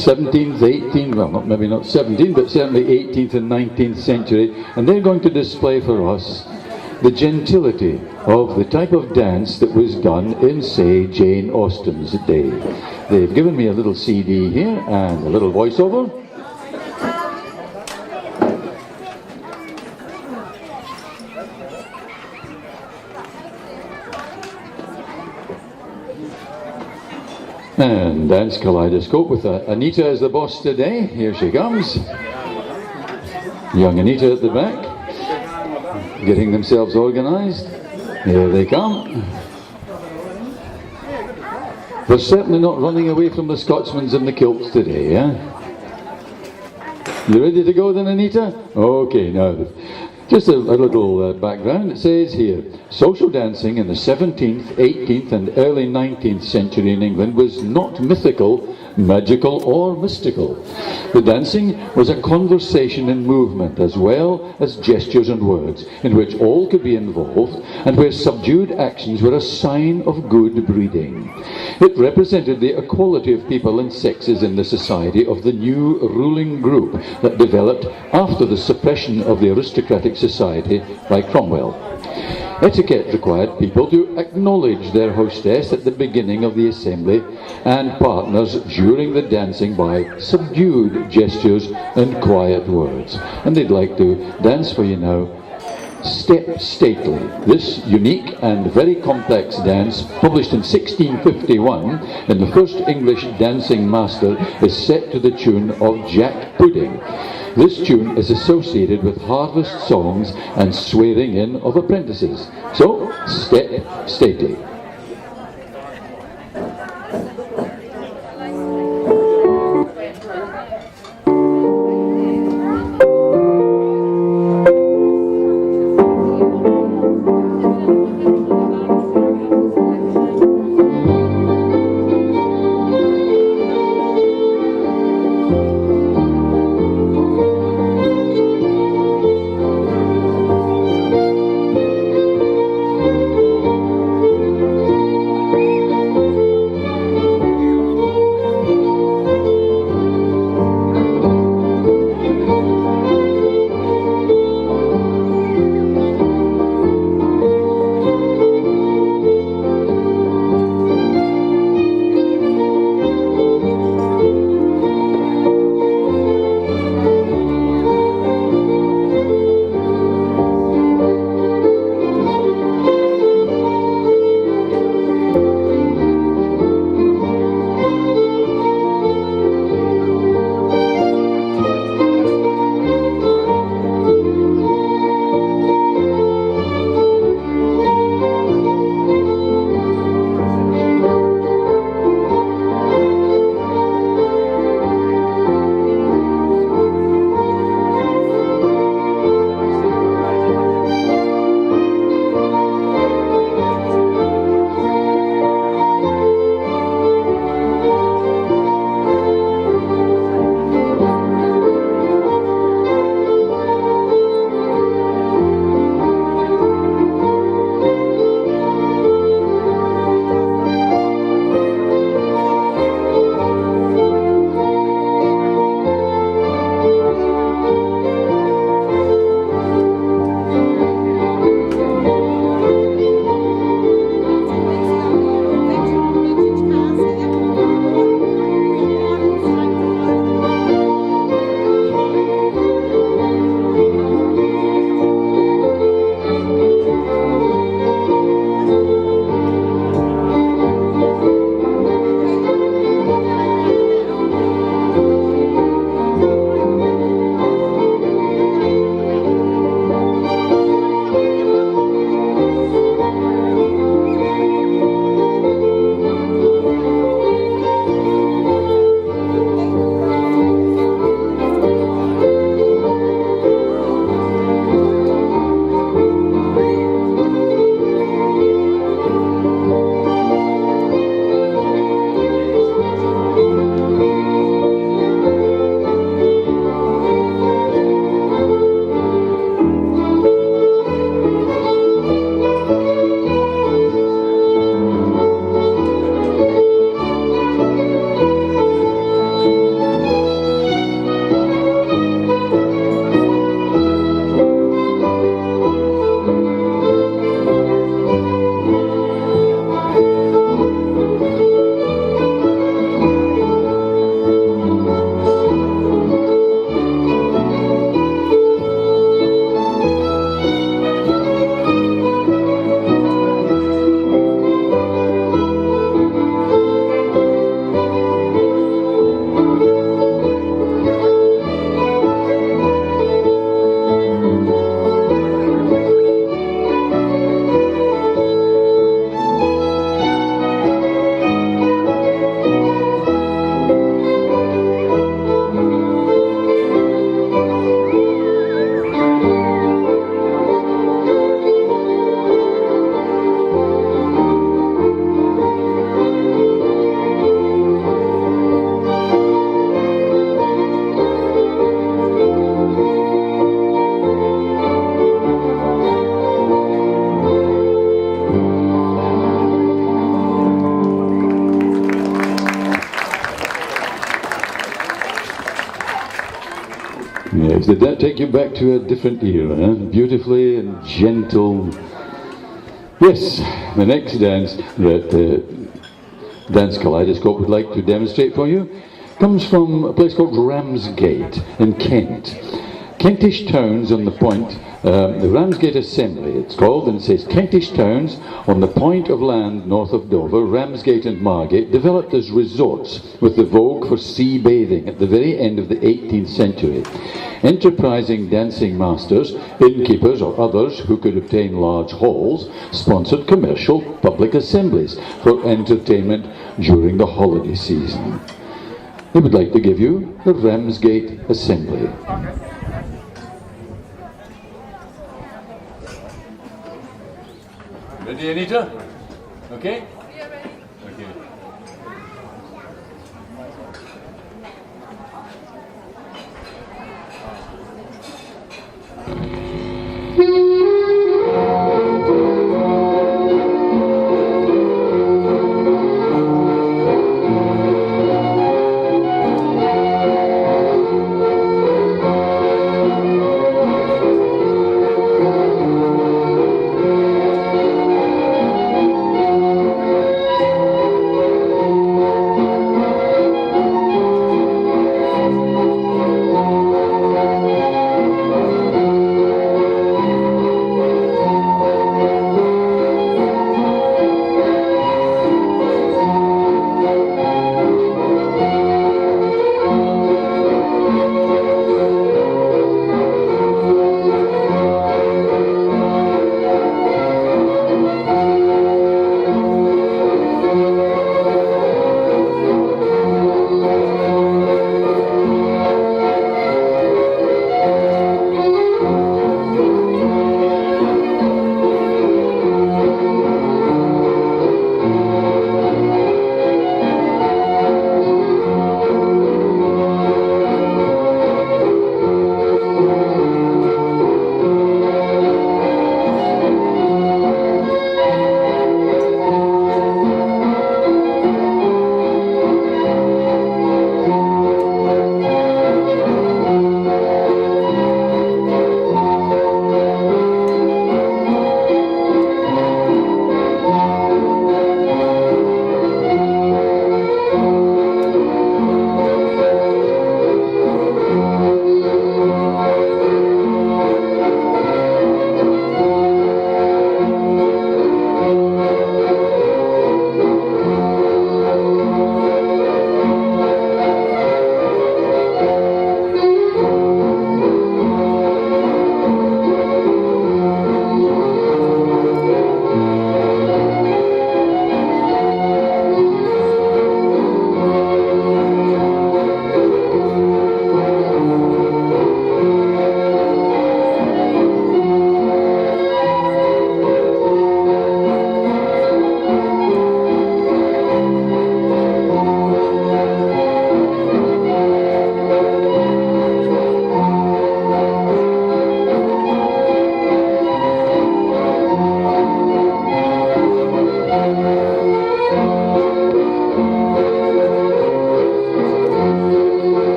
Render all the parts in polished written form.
17th, 18th, well, maybe not 17th, but certainly 18th and 19th century, and they're going to display for us the gentility of the type of dance that was done in, say, Jane Austen's day. They've given me a little CD here and a little voiceover. And Dense Kaleidoscope with Anita as the boss today. Here she comes. Young Anita at the back, getting themselves organised. Here they come. They're certainly not running away from the Scotsmans and the kilts today, eh? You ready to go then, Anita? Okay, now, just a little background. It says here, social dancing in the 17th, 18th and early 19th century in England was not mythical, magical or mystical. The dancing was a conversation and movement as well as gestures and words in which all could be involved and where subdued actions were a sign of good breeding. It represented the equality of people and sexes in the society of the new ruling group that developed after the suppression of the aristocratic society by Cromwell. Etiquette required people to acknowledge their hostess at the beginning of the assembly and partners during the dancing by subdued gestures and quiet words. And they'd like to dance for you now, Step Stately. This unique and very complex dance, published in 1651 in the first English Dancing Master, is set to the tune of Jack Pudding. This tune is associated with harvest songs and swearing in of apprentices. So, Step Stately. Yes, did that take you back to a different era, huh? Beautifully and gentle. Yes, the next dance that Dense Kaleidoscope would like to demonstrate for you comes from a place called Ramsgate in Kent. Kentish towns on the point, the Ramsgate Assembly it's called, and it says Kentish towns on the point of land north of Dover, Ramsgate and Margate, developed as resorts with the vogue for sea bathing at the very end of the 18th century. Enterprising dancing masters, innkeepers or others who could obtain large halls sponsored commercial public assemblies for entertainment during the holiday season. They would like to give you the Ramsgate Assembly. Ready, Anita? Okay? We are ready. Okay.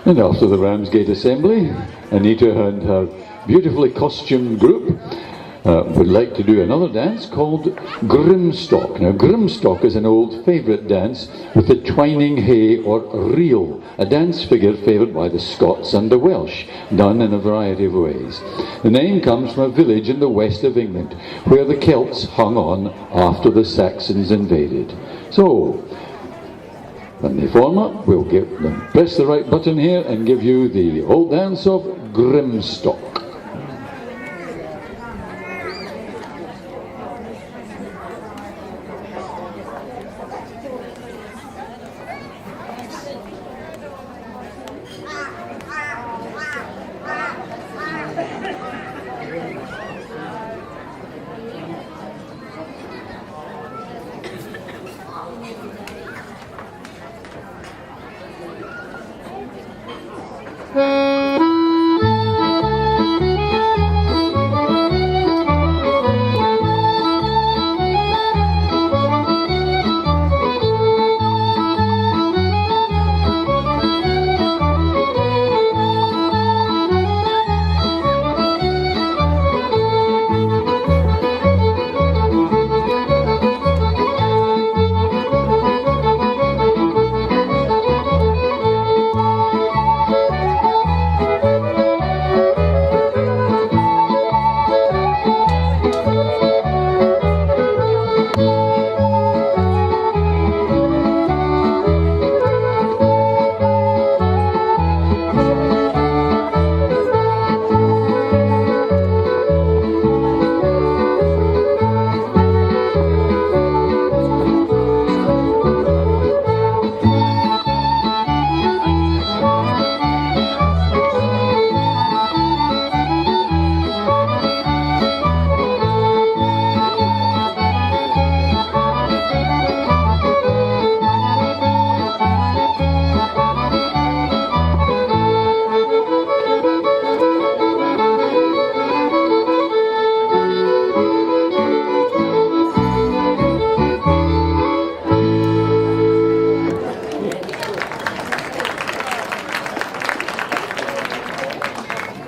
And after the Ramsgate Assembly, Anita and her beautifully costumed group would like to do another dance called Grimstock. Now, Grimstock is an old favourite dance with the twining hay or reel, a dance figure favoured by the Scots and the Welsh, done in a variety of ways. The name comes from a village in the west of England where the Celts hung on after the Saxons invaded. So, when they form up, we'll press the right button here and give you the old dance of Grimstock.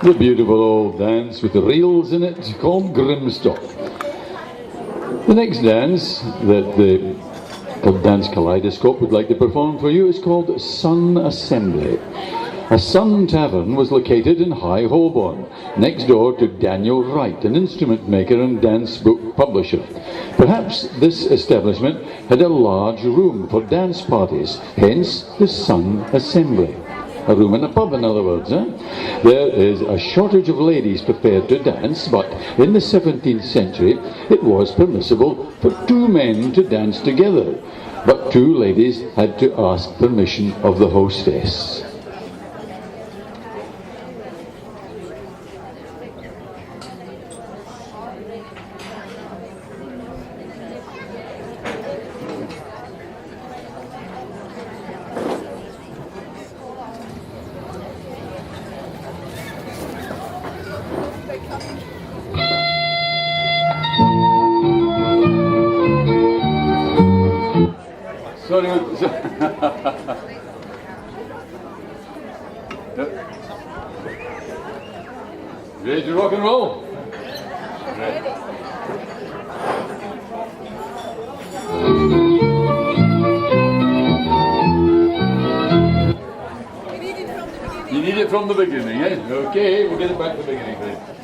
The beautiful old dance with the reels in it called Gulen Stop. The next dance that the Dense Kaleidoscope would like to perform for you is called Sun Assembly. A Sun Tavern was located in High Holborn, next door to Daniel Wright, an instrument maker and dance book publisher. Perhaps this establishment had a large room for dance parties, hence the Sun Assembly. A room in a pub, in other words. There is a shortage of ladies prepared to dance, but in the 17th century it was permissible for two men to dance together. But two ladies had to ask permission of the hostess. Sorry. Ready to rock and roll? Ready. You need it from the beginning, eh? Okay, we'll get it back to the beginning then.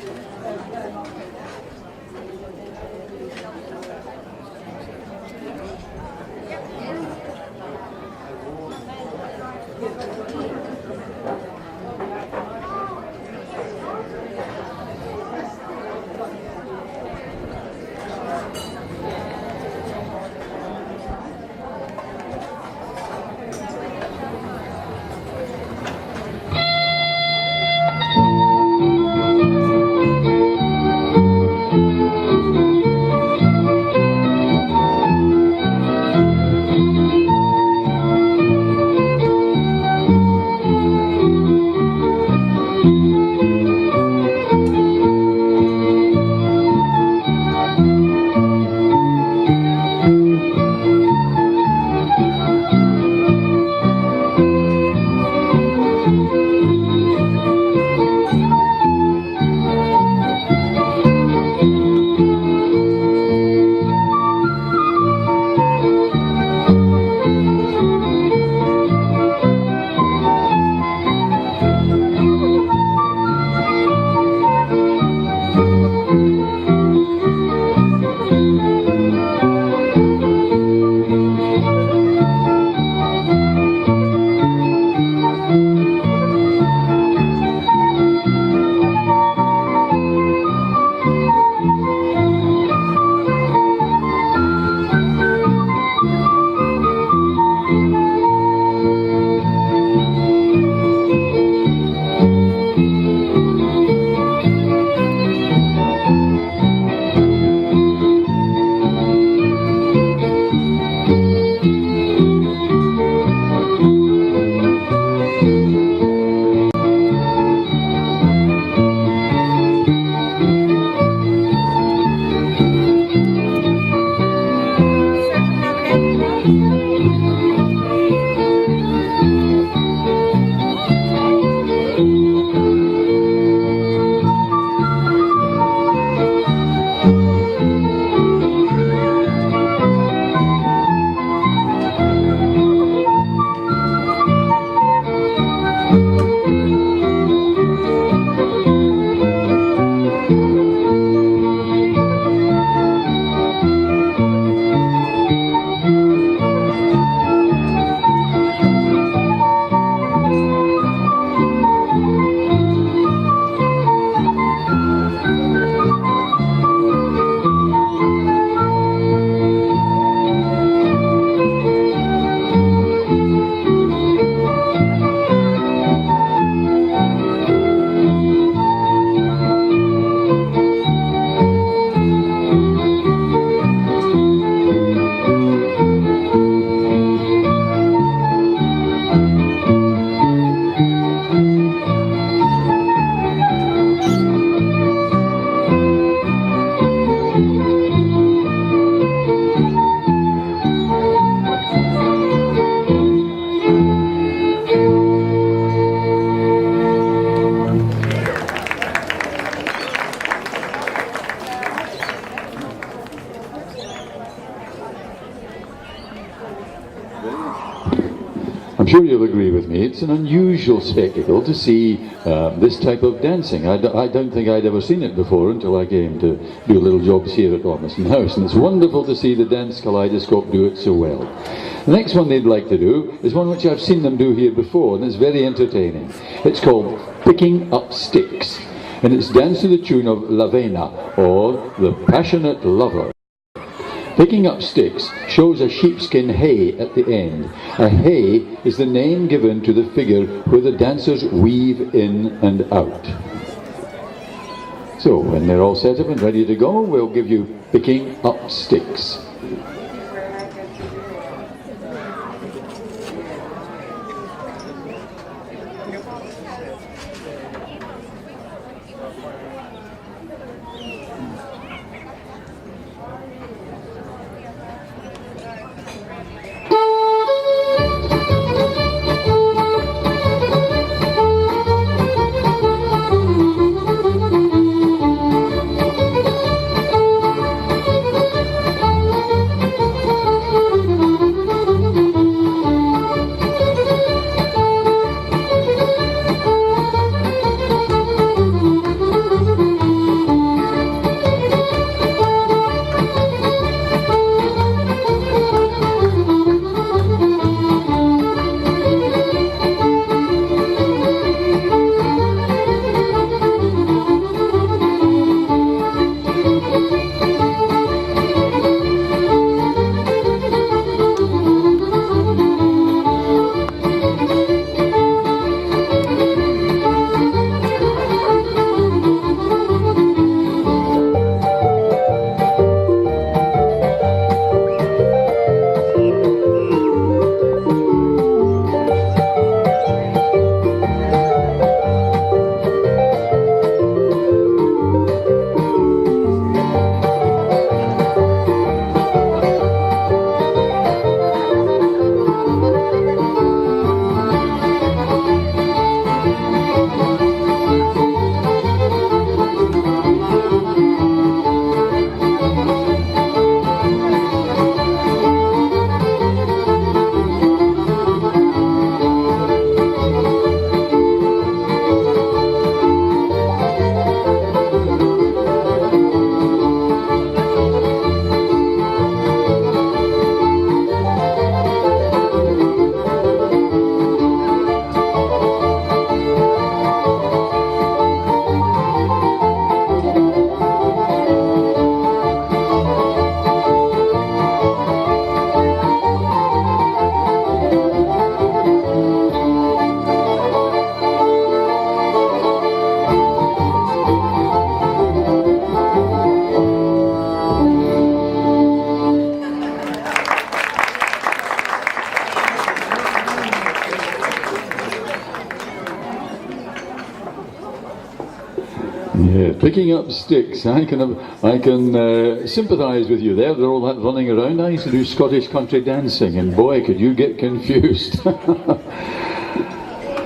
I'm sure you'll agree with me, it's an unusual spectacle to see this type of dancing. I don't think I'd ever seen it before until I came to do little jobs here at Ormiston House, and it's wonderful to see the Dense Kaleidoscope do it so well. The next one they'd like to do is one which I've seen them do here before, and it's very entertaining. It's called Picking Up Sticks, and it's danced to the tune of La Vena, or The Passionate Lover. Picking up sticks shows a sheepskin hay at the end. A hay is the name given to the figure where the dancers weave in and out. So when they're all set up and ready to go, we'll give you Picking Up Sticks. Yeah, picking up sticks. I can sympathise with you there. They're all that running around. I used to do Scottish country dancing, and boy, could you get confused.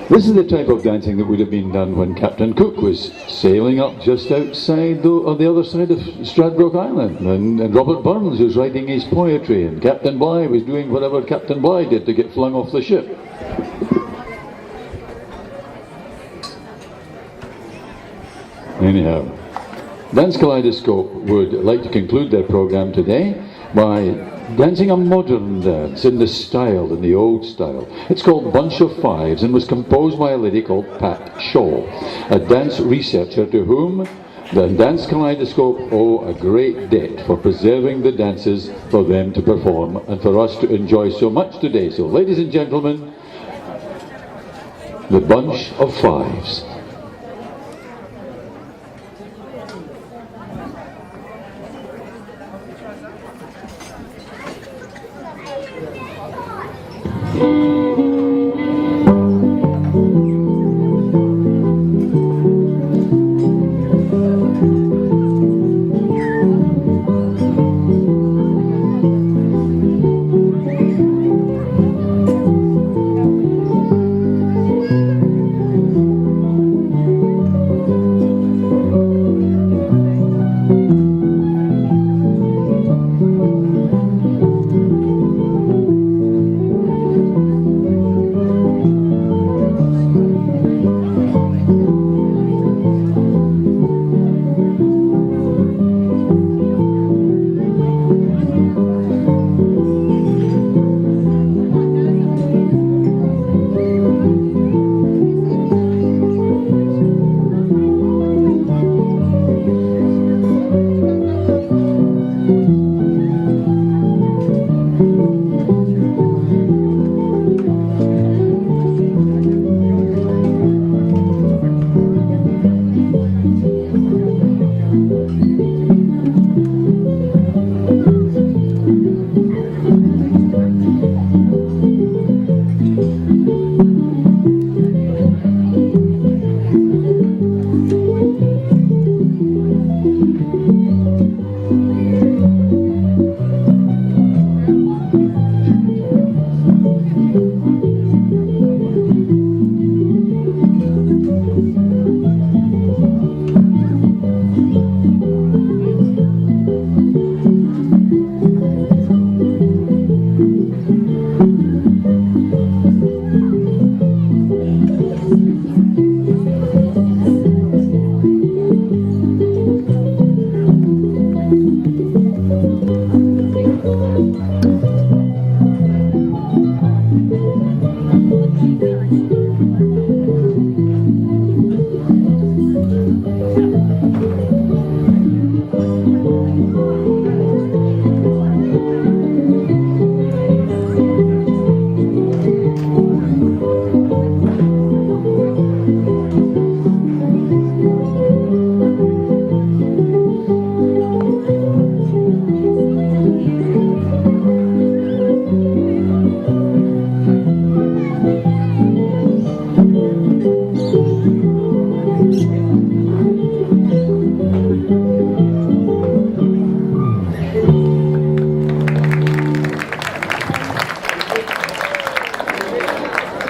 This is the type of dancing that would have been done when Captain Cook was sailing up just outside on the other side of Stradbroke Island, and Robert Burns was writing his poetry, and Captain Bligh was doing whatever Captain Bligh did to get flung off the ship. Anyhow, Dense Kaleidoscope would like to conclude their programme today by dancing a modern dance in the old style. It's called Bunch of Fives and was composed by a lady called Pat Shaw, a dance researcher to whom the Dense Kaleidoscope owe a great debt for preserving the dances for them to perform and for us to enjoy so much today. So, ladies and gentlemen, the Bunch of Fives.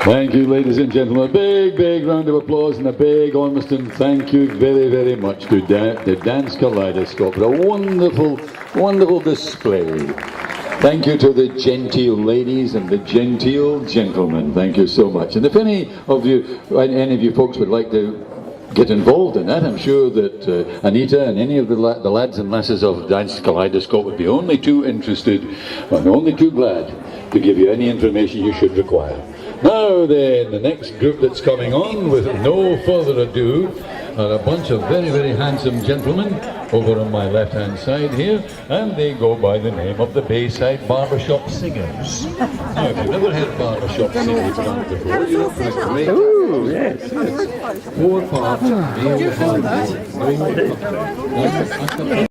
Thank you, ladies and gentlemen. A big, big round of applause and a big Ormiston thank you very, very much to the Dense Kaleidoscope for a wonderful, wonderful display. Thank you to the genteel ladies and the genteel gentlemen. Thank you so much. And if any of you folks would like to get involved in that, I'm sure that Anita and any of the lads and lasses of Dense Kaleidoscope would be only too interested and only too glad to give you any information you should require. Now then, the next group that's coming on, with no further ado, are a bunch of very, very handsome gentlemen over on my left-hand side here, and they go by the name of the Bayside Barbershop Singers. Now, if you've never heard barbershop singing before, you're in for a great... Oh, yes. 4 parts, male,